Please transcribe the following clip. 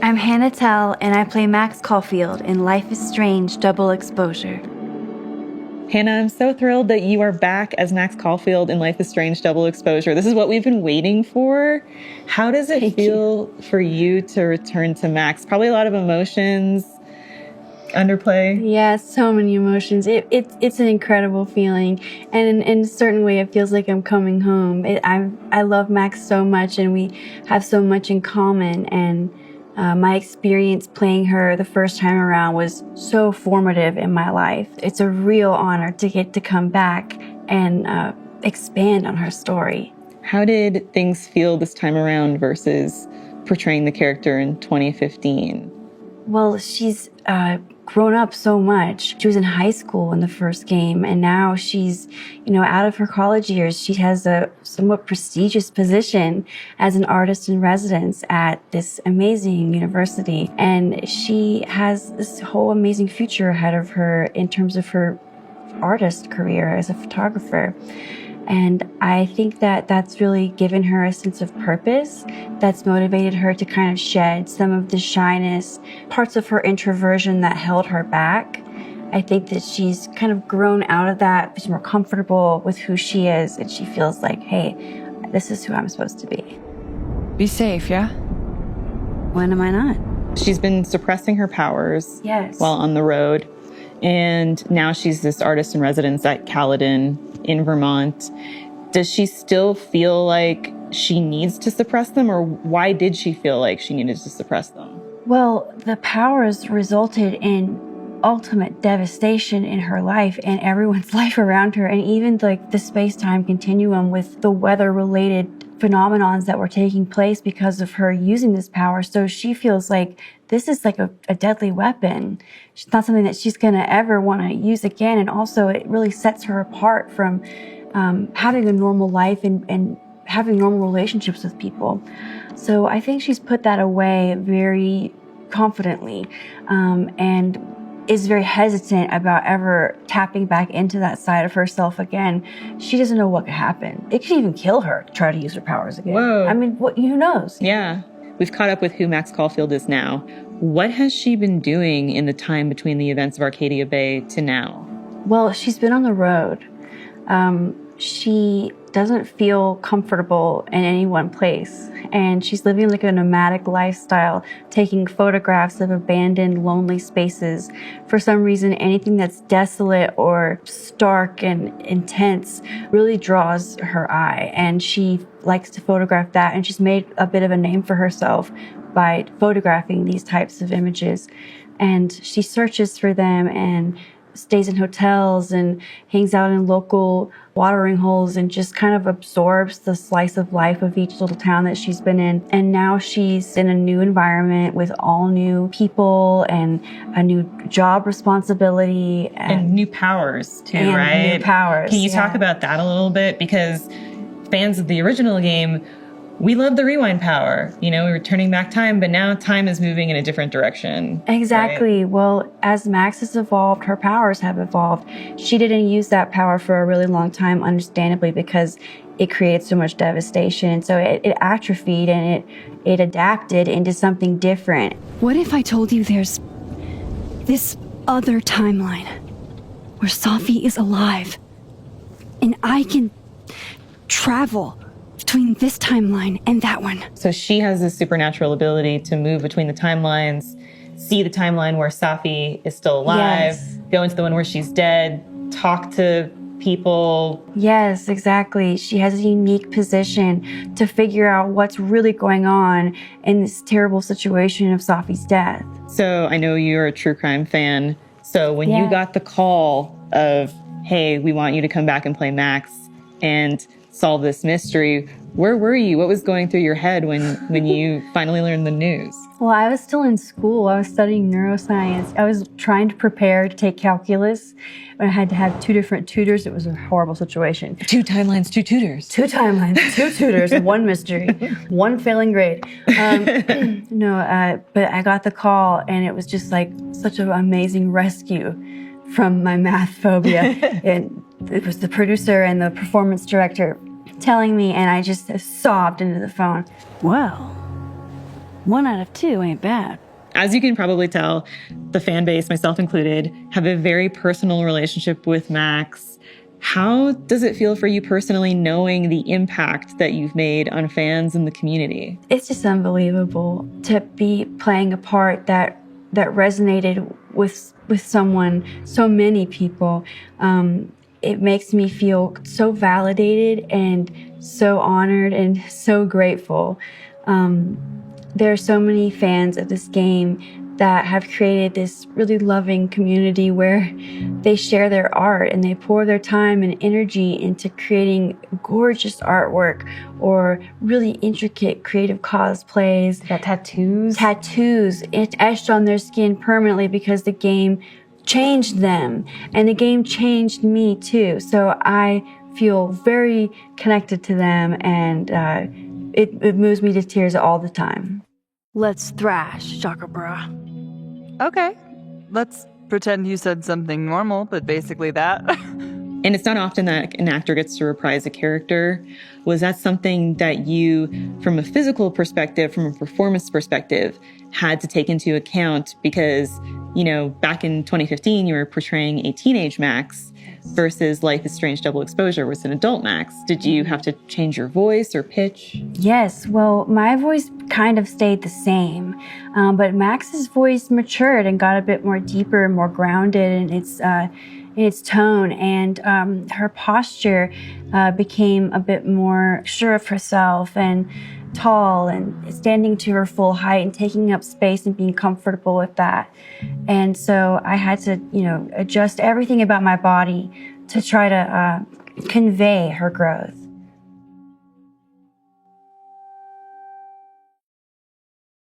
I'm Hannah Tell, and I play Max Caulfield in Life is Strange Double Exposure. Hannah, I'm so thrilled that you are back as Max Caulfield in Life is Strange Double Exposure. This is what we've been waiting for. How does it feel for you to return to Max? Probably a lot of emotions, underplay. Yeah, so many emotions. It's an incredible feeling, and in a certain way, it feels like I'm coming home. I love Max so much, and we have so much in common, and my experience playing her the first time around was so formative in my life. It's a real honor to get to come back and expand on her story. How did things feel this time around versus portraying the character in 2015? Well, she's grown up so much. She was in high school in the first game, and now she's, out of her college years. She has a somewhat prestigious position as an artist in residence at this amazing university. And she has this whole amazing future ahead of her in terms of her artist career as a photographer. And I think that that's really given her a sense of purpose that's motivated her to kind of shed some of the shyness, parts of her introversion that held her back. I think that she's kind of grown out of that. She's more comfortable with who she is, and she feels like, hey, this is who I'm supposed to be. Be safe, yeah? When am I not? She's been suppressing her powers while on the road. And now she's this artist in residence at Caledon in Vermont. Does she still feel like she needs to suppress them, or why did she feel like she needed to suppress them? Well, the powers resulted in ultimate devastation in her life and everyone's life around her, and even like the space-time continuum with the weather-related phenomenons that were taking place because of her using this power. So she feels like this is like a deadly weapon. It's not something that she's going to ever want to use again. And also it really sets her apart from having a normal life and having normal relationships with people. So I think she's put that away very confidently and is very hesitant about ever tapping back into that side of herself again. She doesn't know what could happen. It could even kill her to try to use her powers again. Whoa. I mean, who knows? Yeah. We've caught up with who Max Caulfield is now. What has she been doing in the time between the events of Arcadia Bay to now? Well, she's been on the road. She doesn't feel comfortable in any one place. And she's living like a nomadic lifestyle, taking photographs of abandoned, lonely spaces. For some reason, anything that's desolate or stark and intense really draws her eye. And she likes to photograph that. And she's made a bit of a name for herself by photographing these types of images. And she searches for them and stays in hotels and hangs out in local watering holes and just kind of absorbs the slice of life of each little town that she's been in. And now she's in a new environment with all new people and a new job responsibility. And new powers too, and right? New powers. Can you talk about that a little bit? Because fans of the original game, we love the rewind power. We were turning back time, but now time is moving in a different direction. Exactly. Right? Well, as Max has evolved, her powers have evolved. She didn't use that power for a really long time, understandably, because it created so much devastation. And so it atrophied and it adapted into something different. What if I told you there's this other timeline where Safi is alive and I can travel between this timeline and that one? So she has this supernatural ability to move between the timelines, see the timeline where Safi is still alive, go into the one where she's dead, talk to people. Yes, exactly. She has a unique position to figure out what's really going on in this terrible situation of Safi's death. So I know you're a true crime fan. So when you got the call of, hey, we want you to come back and play Max and solve this mystery, where were you? What was going through your head when you finally learned the news? Well, I was still in school. I was studying neuroscience. I was trying to prepare to take calculus. I had to have 2 different tutors. It was a horrible situation. 2 timelines, 2 tutors. 2 timelines, 2 tutors, 1 mystery, 1 failing grade. But I got the call, and it was just like such an amazing rescue from my math phobia. And it was the producer and the performance director telling me, and I just sobbed into the phone. Well, 1 out of 2 ain't bad. As you can probably tell, the fan base, myself included, have a very personal relationship with Max. How does it feel for you personally knowing the impact that you've made on fans in the community? It's just unbelievable to be playing a part that resonated with someone, so many people. It makes me feel so validated and so honored and so grateful. There are so many fans of this game that have created this really loving community where they share their art and they pour their time and energy into creating gorgeous artwork or really intricate creative cosplays. Got tattoos? Tattoos. It's etched on their skin permanently because the game changed them and the game changed me too. So I feel very connected to them and it moves me to tears all the time. Let's thrash, Chakabra. Okay. Let's pretend you said something normal, but basically that. And it's not often that an actor gets to reprise a character. Was that something that you, from a physical perspective, from a performance perspective, had to take into account? Because, you know, back in 2015, you were portraying a teenage Max versus Life is Strange Double Exposure was an adult Max. Did you have to change your voice or pitch? Yes, well, my voice kind of stayed the same, but Max's voice matured and got a bit more deeper and more grounded in its tone, and her posture became a bit more sure of herself and tall and standing to her full height and taking up space and being comfortable with that. And so I had to, you know, adjust everything about my body to try to convey her growth.